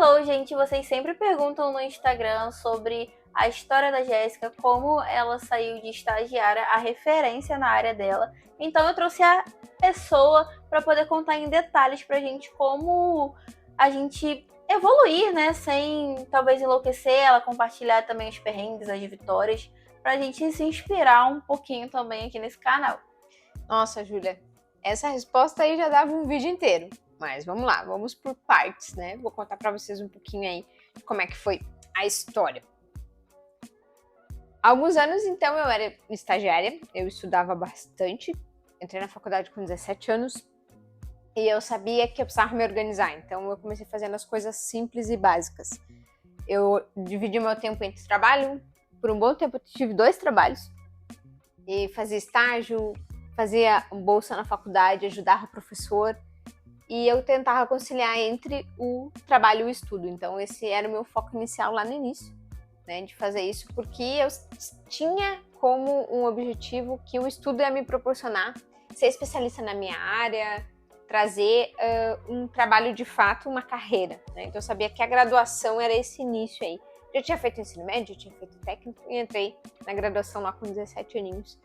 Hello, gente! Vocês sempre perguntam no Instagram sobre a história da Jéssica, como ela saiu de estagiária, a referência na área dela. Então eu trouxe a pessoa para poder contar em detalhes pra gente como a gente evoluir, né? Sem talvez enlouquecer, ela compartilhar também os perrengues, as vitórias, pra gente se inspirar um pouquinho também aqui nesse canal. Nossa, Júlia, essa resposta aí já dava um vídeo inteiro. Mas vamos lá, vamos por partes, né? Vou contar para vocês um pouquinho aí de como é que foi a história. Há alguns anos, então, eu era estagiária, eu estudava bastante, entrei na faculdade com 17 anos e eu sabia que eu precisava me organizar, então eu comecei fazendo as coisas simples e básicas. Eu dividi meu tempo entre trabalho, por um bom tempo eu tive 2 trabalhos, e fazia estágio, fazia bolsa na faculdade, ajudava o professor, e eu tentava conciliar entre o trabalho e o estudo. Então esse era o meu foco inicial lá no início, né, de fazer isso, porque eu tinha como um objetivo que o estudo ia me proporcionar ser especialista na minha área, trazer um trabalho de fato, uma carreira, né? Então eu sabia que a graduação era esse início aí. Já tinha feito ensino médio, já tinha feito técnico e entrei na graduação lá com 17 aninhos,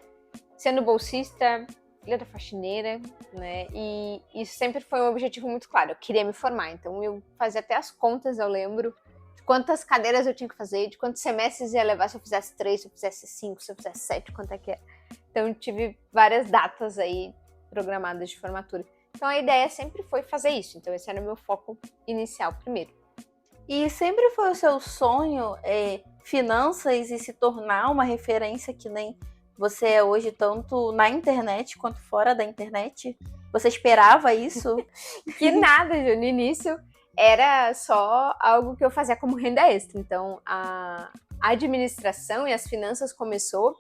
sendo bolsista, filha da faxineira, né? E isso sempre foi um objetivo muito claro. Eu queria me formar, então eu fazia até as contas, eu lembro, de quantas cadeiras eu tinha que fazer, de quantos semestres ia levar se eu fizesse 3, se eu fizesse 5, se eu fizesse 7, quanto é que é. Então eu tive várias datas aí programadas de formatura. Então a ideia sempre foi fazer isso. Então esse era o meu foco inicial primeiro. E sempre foi o seu sonho finanças e se tornar uma referência que nem você é hoje, tanto na internet quanto fora da internet? Você esperava isso? Que nada, Ju. No início era só algo que eu fazia como renda extra. Então a administração e as finanças começou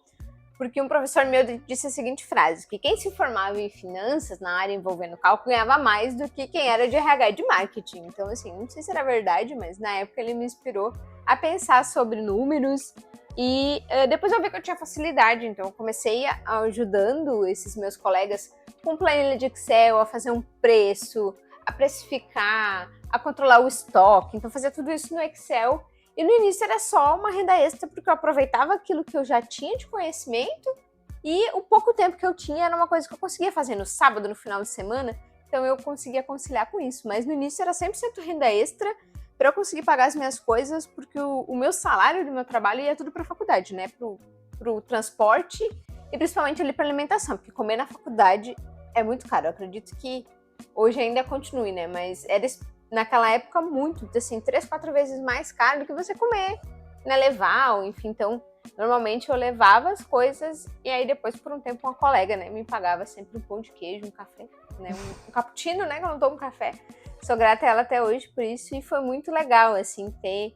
porque um professor meu disse a seguinte frase, que quem se formava em finanças, na área envolvendo cálculo, ganhava mais do que quem era de RH e de marketing. Então, assim, não sei se era verdade, mas na época ele me inspirou a pensar sobre números e depois eu vi que eu tinha facilidade, então eu comecei ajudando esses meus colegas com planilha de Excel, a fazer um preço, a precificar, a controlar o estoque, então fazia tudo isso no Excel. E no início era só uma renda extra, porque eu aproveitava aquilo que eu já tinha de conhecimento e o pouco tempo que eu tinha era uma coisa que eu conseguia fazer no sábado, no final de semana, então eu conseguia conciliar com isso. Mas no início era 100% renda extra para eu conseguir pagar as minhas coisas, porque o meu salário do meu trabalho ia tudo para a faculdade, né? Pro transporte e principalmente ali para alimentação, porque comer na faculdade é muito caro. Eu acredito que hoje ainda continue, né? Mas era naquela época muito, assim, 3, 4 vezes mais caro do que você comer, né, levar, ou enfim, então, normalmente eu levava as coisas e aí depois, por um tempo, uma colega, né, me pagava sempre um pão de queijo, um café, né, um cappuccino, né, que eu não tomo café, sou grata a ela até hoje por isso e foi muito legal, assim, ter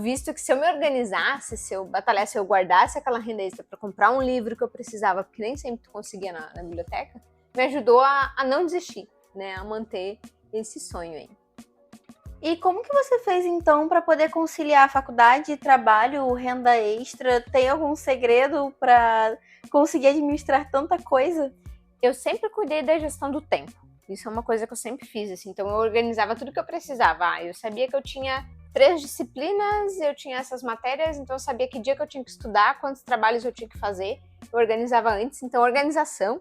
visto que se eu me organizasse, se eu batalhasse, se eu guardasse aquela renda extra para comprar um livro que eu precisava, porque nem sempre conseguia na biblioteca, me ajudou a não desistir, né, a manter esse sonho aí. E como que você fez, então, para poder conciliar a faculdade, trabalho, renda extra? Tem algum segredo para conseguir administrar tanta coisa? Eu sempre cuidei da gestão do tempo. Isso é uma coisa que eu sempre fiz, assim. Então, eu organizava tudo que eu precisava. Eu sabia que eu tinha 3 disciplinas, eu tinha essas matérias, então eu sabia que dia que eu tinha que estudar, quantos trabalhos eu tinha que fazer. Eu organizava antes. Então, a organização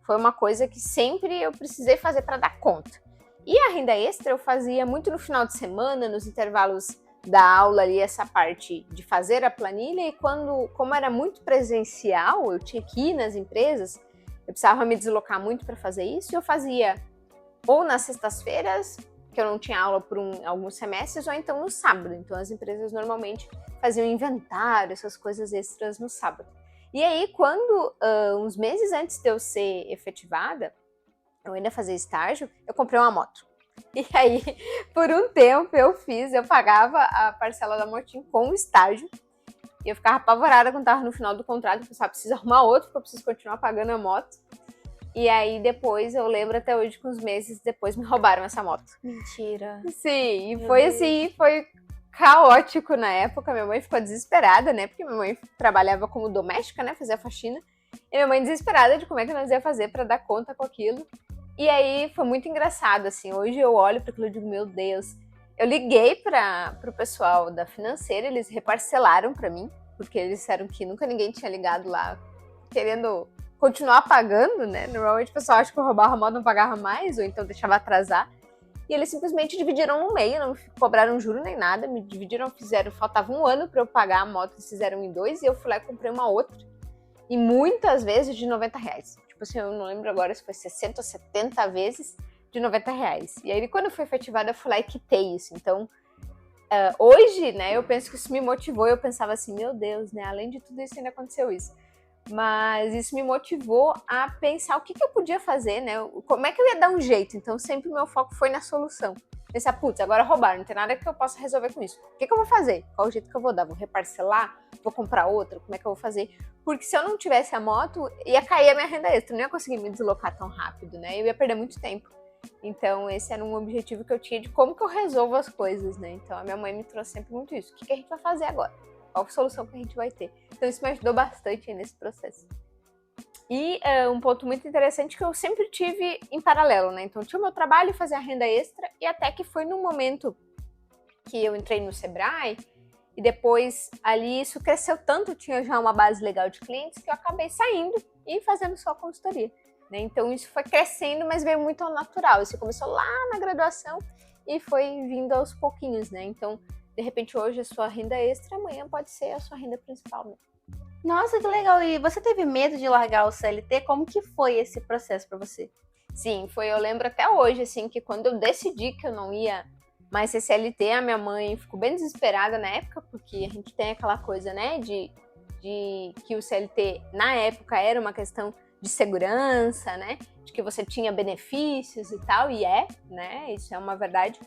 foi uma coisa que sempre eu precisei fazer para dar conta. E a renda extra eu fazia muito no final de semana, nos intervalos da aula ali, essa parte de fazer a planilha. E como era muito presencial, eu tinha que ir nas empresas, eu precisava me deslocar muito para fazer isso. E eu fazia ou nas sextas-feiras, que eu não tinha aula por alguns semestres, ou então no sábado. Então as empresas normalmente faziam inventário, essas coisas extras no sábado. E aí, quando uns meses antes de eu ser efetivada, eu ainda fazia estágio, eu comprei uma moto. E aí, por um tempo eu pagava a parcela da motinha com o estágio. E eu ficava apavorada quando tava no final do contrato, eu pensava, preciso arrumar outro, porque eu preciso continuar pagando a moto. E aí depois, eu lembro até hoje que uns meses depois me roubaram essa moto. Mentira. Sim, e foi assim, foi caótico na época. Minha mãe ficou desesperada, né? Porque minha mãe trabalhava como doméstica, né? Fazia faxina. E minha mãe desesperada de como é que nós ia fazer para dar conta com aquilo. E aí foi muito engraçado, assim, hoje eu olho para aquilo e digo, meu Deus, Eu liguei para o pessoal da financeira, eles reparcelaram para mim, porque eles disseram que nunca ninguém tinha ligado lá querendo continuar pagando, né? Normalmente o pessoal acha que eu roubava a moto, não pagava mais, ou então deixava atrasar. E eles simplesmente dividiram no meio, não cobraram juro nem nada, me dividiram, faltava um ano para eu pagar a moto, eles fizeram em 2, e eu fui lá e comprei uma outra. E muitas vezes de R$90. Tipo assim, eu não lembro agora se foi 60 ou 70 vezes de R$90. E aí, quando foi efetivada, eu fui lá e quitei isso. Então, hoje, né, eu penso que isso me motivou. Eu pensava assim, meu Deus, né, além de tudo isso ainda aconteceu isso. Mas isso me motivou a pensar o que eu podia fazer, né, como é que eu ia dar um jeito. Então, sempre o meu foco foi na solução. Pensar, putz, agora roubaram, não tem nada que eu possa resolver com isso. O que eu vou fazer? Qual o jeito que eu vou dar? Vou reparcelar? Vou comprar outra? Como é que eu vou fazer? Porque se eu não tivesse a moto, ia cair a minha renda extra. Eu não ia conseguir me deslocar tão rápido, né? Eu ia perder muito tempo. Então, esse era um objetivo que eu tinha de como que eu resolvo as coisas, né? Então, a minha mãe me trouxe sempre muito isso. O que a gente vai fazer agora? Qual a solução que a gente vai ter? Então, isso me ajudou bastante nesse processo. E um ponto muito interessante que eu sempre tive em paralelo, né? Então, tinha o meu trabalho, fazia a renda extra, e até que foi no momento que eu entrei no Sebrae, e depois ali isso cresceu tanto, tinha já uma base legal de clientes, que eu acabei saindo e fazendo só consultoria, né? Então, isso foi crescendo, mas veio muito ao natural. Isso começou lá na graduação e foi vindo aos pouquinhos, né? Então, de repente, hoje a sua renda extra, amanhã pode ser a sua renda principal, né? Nossa, que legal. E você teve medo de largar o CLT? Como que foi esse processo para você? Sim, foi. Eu lembro até hoje, assim, que quando eu decidi que eu não ia mais ser CLT, a minha mãe ficou bem desesperada na época, porque a gente tem aquela coisa, né, de que o CLT, na época, era uma questão de segurança, né, de que você tinha benefícios e tal, e né, isso é uma verdade.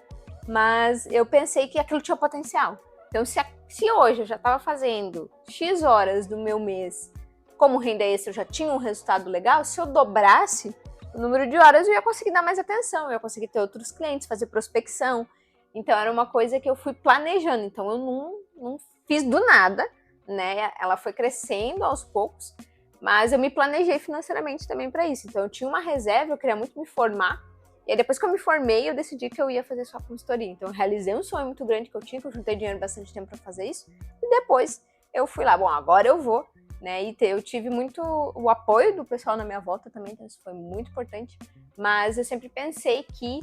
Mas eu pensei que aquilo tinha potencial. Então, se hoje eu já estava fazendo X horas do meu mês como renda extra, eu já tinha um resultado legal, se eu dobrasse o número de horas, eu ia conseguir dar mais atenção, eu ia conseguir ter outros clientes, fazer prospecção. Então, era uma coisa que eu fui planejando. Então, eu não fiz do nada, né? Ela foi crescendo aos poucos, mas eu me planejei financeiramente também para isso. Então, eu tinha uma reserva, eu queria muito me formar. E aí, depois que eu me formei, eu decidi que eu ia fazer só consultoria. Então, eu realizei um sonho muito grande que eu tinha, que eu juntei dinheiro bastante tempo para fazer isso. E depois, eu fui lá, bom, agora eu vou, né? E eu tive muito o apoio do pessoal na minha volta também, então isso foi muito importante. Mas eu sempre pensei que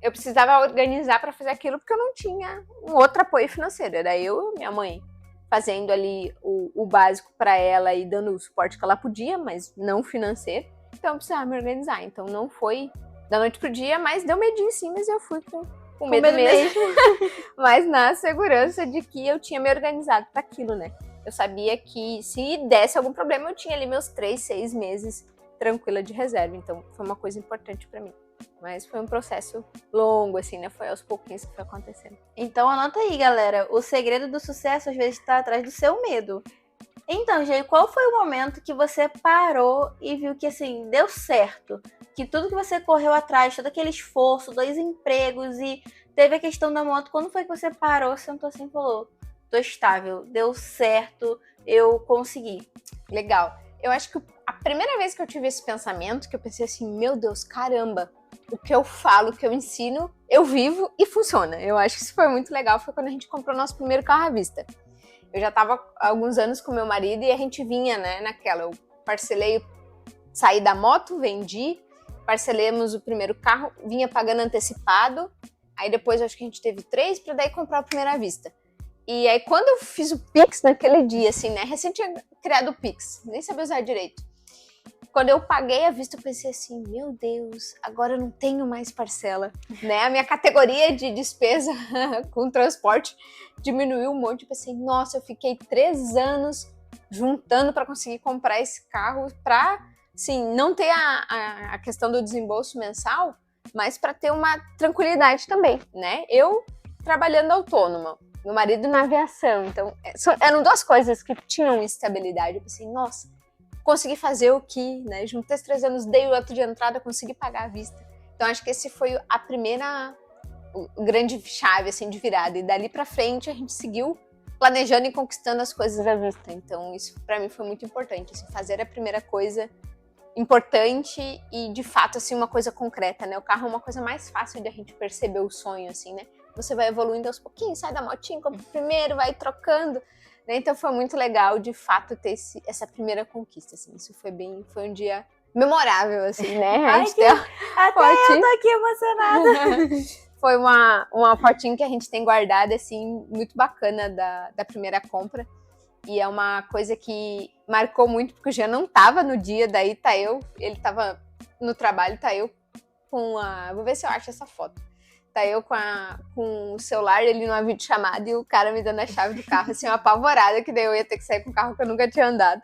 eu precisava organizar para fazer aquilo, porque eu não tinha um outro apoio financeiro. Era eu e minha mãe fazendo ali o básico para ela e dando o suporte que ela podia, mas não financeiro. Então, eu precisava me organizar. Então, não foi da noite pro dia, mas deu medinho sim, mas eu fui com medo mesmo. Mas na segurança de que eu tinha me organizado para aquilo, né? Eu sabia que se desse algum problema, eu tinha ali meus 3, 6 meses tranquila de reserva. Então, foi uma coisa importante para mim. Mas foi um processo longo, assim, né? Foi aos pouquinhos que foi acontecendo. Então, anota aí, galera. O segredo do sucesso, às vezes, está atrás do seu medo. Então, Jay, qual foi o momento que você parou e viu que, assim, deu certo? Que tudo que você correu atrás, todo aquele esforço, 2 empregos e teve a questão da moto. Quando foi que você parou, sentou assim e falou, tô estável, deu certo, eu consegui? Legal. Eu acho que a primeira vez que eu tive esse pensamento, que eu pensei assim, meu Deus, caramba, o que eu falo, o que eu ensino, eu vivo e funciona. Eu acho que isso foi muito legal, foi quando a gente comprou o nosso primeiro carro à vista. Eu já estava há alguns anos com meu marido e a gente vinha, né, naquela, eu parcelei, saí da moto, vendi, parcelemos o primeiro carro, vinha pagando antecipado, aí depois acho que a gente teve 3 para daí comprar a primeira vista. E aí quando eu fiz o Pix naquele dia, assim, né, recém tinha criado o Pix, nem sabia usar direito. Quando eu paguei a vista, eu pensei assim, meu Deus, agora eu não tenho mais parcela, né? A minha categoria de despesa com transporte diminuiu um monte. Eu pensei, nossa, eu fiquei 3 anos juntando para conseguir comprar esse carro para, assim, não ter a questão do desembolso mensal, mas para ter uma tranquilidade também, né? Eu trabalhando autônoma, meu marido na aviação, então eram 2 coisas que tinham estabilidade. Eu pensei, nossa, consegui fazer o que, né? Juntei os 3 anos, dei o ato de entrada, consegui pagar à vista. Então, acho que esse foi a primeira grande chave, assim, de virada. E dali pra frente, a gente seguiu planejando e conquistando as coisas à vista. Então, isso pra mim foi muito importante, assim, fazer a primeira coisa importante e, de fato, assim, uma coisa concreta, né? O carro é uma coisa mais fácil de a gente perceber o sonho, assim, né? você vai evoluindo aos pouquinhos, sai da motinha, compra o primeiro, vai trocando, né? Então foi muito legal, de fato, ter essa primeira conquista, assim. Isso foi um dia memorável, assim, né? Ai, até eu tô aqui emocionada. Foi uma fotinho que a gente tem guardada, assim, muito bacana da primeira compra. E é uma coisa que marcou muito, porque o Jean não tava no dia, daí tá eu, ele tava no trabalho, tá eu com a... Vou ver se eu acho essa foto. Tá eu com o celular, ele numa videochamada, e o cara me dando a chave do carro, assim, uma apavorada, que daí eu ia ter que sair com o carro que eu nunca tinha andado.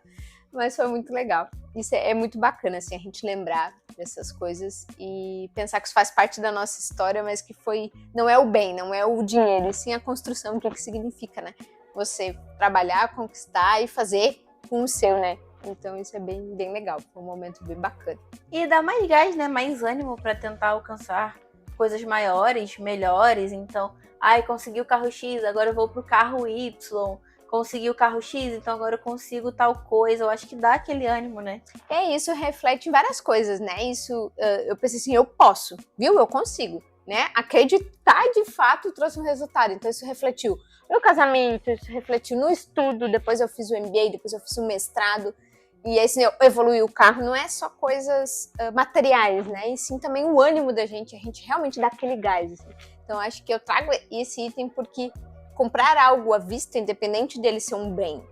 Mas foi muito legal. Isso é muito bacana, assim, a gente lembrar dessas coisas e pensar que isso faz parte da nossa história, mas que não é o bem, não é o dinheiro, e sim a construção, o que significa, né? Você trabalhar, conquistar e fazer com o seu, né? Então isso é bem, bem legal, foi um momento bem bacana. E dá mais gás, né? Mais ânimo para tentar alcançar coisas maiores, melhores. Então, consegui o carro X, agora eu vou pro carro Y. Consegui o carro X, então agora eu consigo tal coisa. Eu acho que dá aquele ânimo, né? Isso reflete em várias coisas, né? Isso, eu pensei assim, eu posso, viu? Eu consigo, né? Acreditar de fato trouxe um resultado. Então isso refletiu no casamento, isso refletiu no estudo. Depois eu fiz o MBA, depois eu fiz o mestrado. E aí, assim, eu evoluí o carro. Não é só coisas materiais, né? E sim também o ânimo da gente. A gente realmente dá aquele gás, assim. Então acho que eu trago esse item porque comprar algo à vista, independente dele ser um bem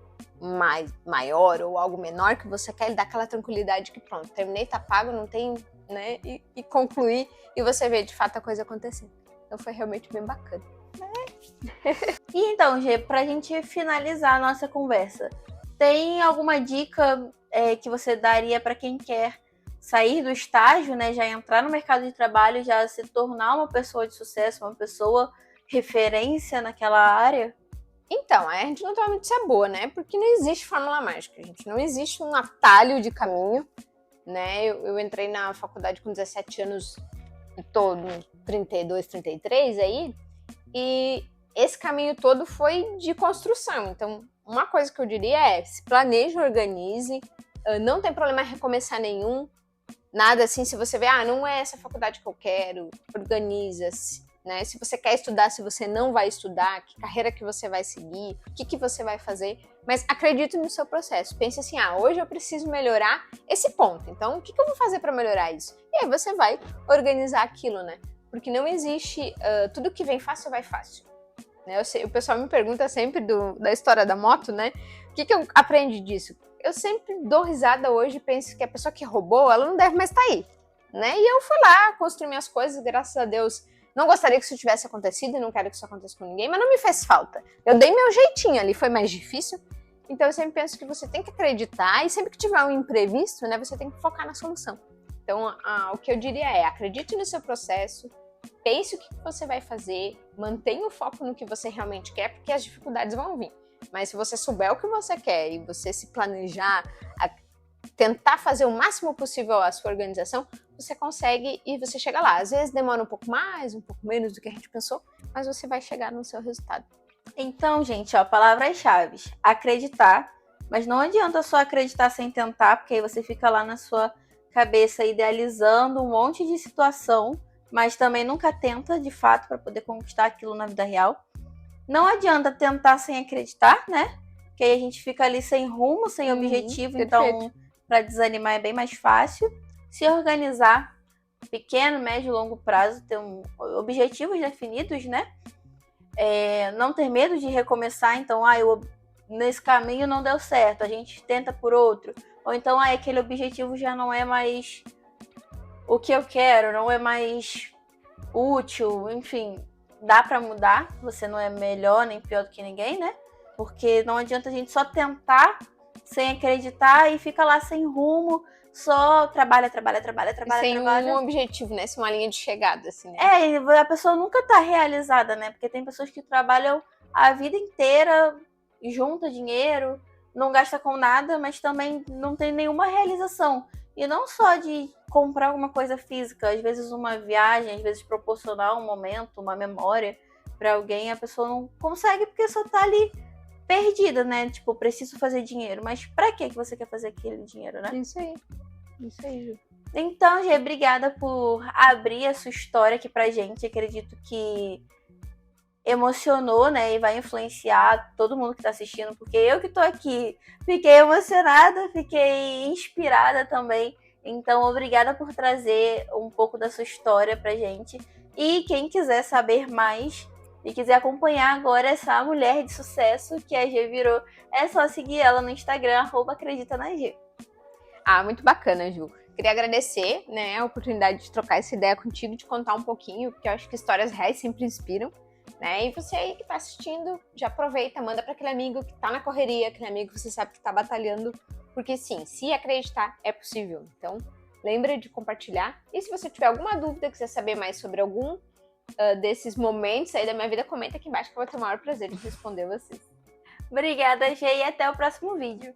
maior ou algo menor que você quer, ele dá aquela tranquilidade que pronto, terminei, tá pago, não tem, né? E concluir e você vê de fato a coisa acontecendo. Então foi realmente bem bacana. E então, Gê, pra gente finalizar a nossa conversa, tem alguma dica que você daria para quem quer sair do estágio, né? Já entrar no mercado de trabalho, já se tornar uma pessoa de sucesso, uma pessoa referência naquela área? Então, a gente não tem uma notícia boa, né? Porque não existe fórmula mágica, gente. Não existe um atalho de caminho, né? Eu entrei na faculdade com 17 anos, tô no 32, 33 aí, e esse caminho todo foi de construção. Então, uma coisa que eu diria é, se planeje, organize, não tem problema recomeçar nenhum, nada assim, se você vê, não é essa faculdade que eu quero, organiza-se. Né? Se você quer estudar, se você não vai estudar, que carreira que você vai seguir, o que você vai fazer, mas acredite no seu processo. Pense assim, hoje eu preciso melhorar esse ponto, então o que eu vou fazer para melhorar isso? E aí você vai organizar aquilo, né? Porque não existe, tudo que vem fácil vai fácil. Né? O pessoal me pergunta sempre da história da moto, né? O que eu aprendi disso? Eu sempre dou risada hoje e penso que a pessoa que roubou, ela não deve mais estar aí, né? E eu fui lá, construir minhas coisas, graças a Deus. Não gostaria que isso tivesse acontecido e não quero que isso aconteça com ninguém, mas não me fez falta. Eu dei meu jeitinho ali, foi mais difícil. Então eu sempre penso que você tem que acreditar e sempre que tiver um imprevisto, né, você tem que focar na solução. Então o que eu diria é, acredite no seu processo, pense o que você vai fazer, mantenha o foco no que você realmente quer, porque as dificuldades vão vir. Mas se você souber o que você quer e você se planejar, tentar fazer o máximo possível a sua organização, você consegue e você chega lá. Às vezes demora um pouco mais, um pouco menos do que a gente pensou, mas você vai chegar no seu resultado. Então, gente, palavras-chave. Acreditar, mas não adianta só acreditar sem tentar, porque aí você fica lá na sua cabeça idealizando um monte de situação, mas também nunca tenta, de fato, para poder conquistar aquilo na vida real. Não adianta tentar sem acreditar, né? Porque aí a gente fica ali sem rumo, sem objetivo, perfeito. Então para desanimar é bem mais fácil. Se organizar, pequeno, médio e longo prazo, ter objetivos definidos, né? Não ter medo de recomeçar, então, nesse caminho não deu certo, a gente tenta por outro. Ou então, aquele objetivo já não é mais o que eu quero, não é mais útil, enfim, dá para mudar, você não é melhor nem pior do que ninguém, né? Porque não adianta a gente só tentar sem acreditar e fica lá sem rumo, só trabalha. Sem um objetivo, né? Sem uma linha de chegada, assim, né? E a pessoa nunca tá realizada, né? Porque tem pessoas que trabalham a vida inteira, junta dinheiro, não gasta com nada, mas também não tem nenhuma realização. E não só de comprar alguma coisa física, às vezes uma viagem, às vezes proporcionar um momento, uma memória para alguém, a pessoa não consegue porque só tá ali perdida, né? Tipo, preciso fazer dinheiro. Mas pra que você quer fazer aquele dinheiro, né? Isso aí, Ju. Então, Gê, obrigada por abrir a sua história aqui pra gente. Acredito que emocionou, né, e vai influenciar todo mundo que tá assistindo, porque eu que tô aqui fiquei emocionada, fiquei inspirada também. Então, obrigada por trazer um pouco da sua história pra gente. E quem quiser saber mais e quiser acompanhar agora essa mulher de sucesso que a G virou, é só seguir ela no Instagram, @acredita-na-G. Ah, muito bacana, Ju. Queria agradecer, né, a oportunidade de trocar essa ideia contigo, de contar um pouquinho, porque eu acho que histórias reais sempre inspiram, né? E você aí que tá assistindo, já aproveita, manda para aquele amigo que tá na correria, aquele amigo que você sabe que tá batalhando, porque sim, se acreditar, é possível. Então, lembra de compartilhar. E se você tiver alguma dúvida, quiser saber mais sobre algum desses momentos aí da minha vida, comenta aqui embaixo que eu vou ter o maior prazer de responder vocês. Obrigada, G, e até o próximo vídeo.